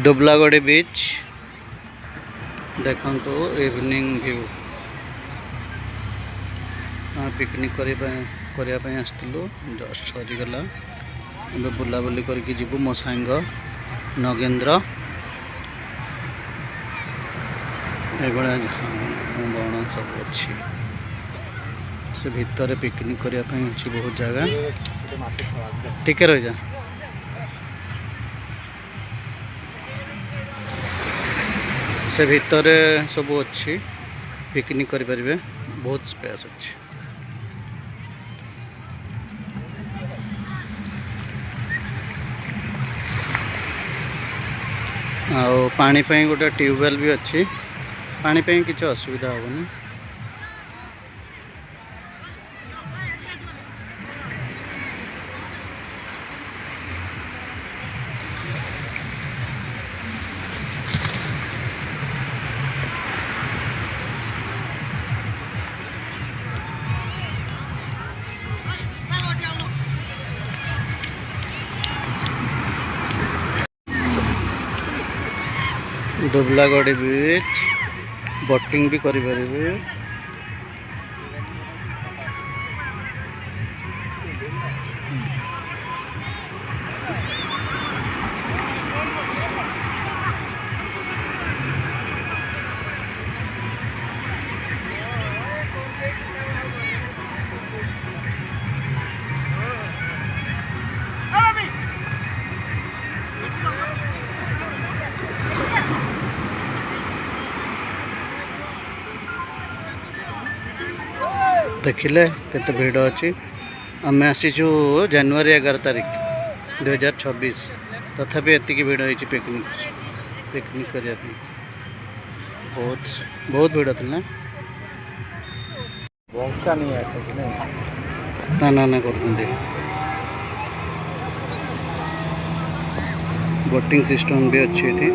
दुबलागड़ी बीच देखो evening view picnic करने आसलु just सरीगला बुलाबुली करके जीवु मो सांग नगेन्द्र बण सब अच्छी से भितर पिकनिक करने अच्छी बहुत जगह टिके रही जा से भितर सब अच्छी पिकनिक करें बहुत स्पेस अच्छी पानी गोटे ट्यूबवेल भी अच्छी पानी किसी असुविधा हेनी दुबलागड़ी बीच बोटिंग भी करें देखिले केते भीड़ अच्छी आम आसीचु जनवरी 11 तारीख 2026 तथापि एतिकी भीड़ होती पिकनिक करने बहुत बहुत भीड़ थी ना ना कर बोटिंग सिस्टम भी अच्छी थी।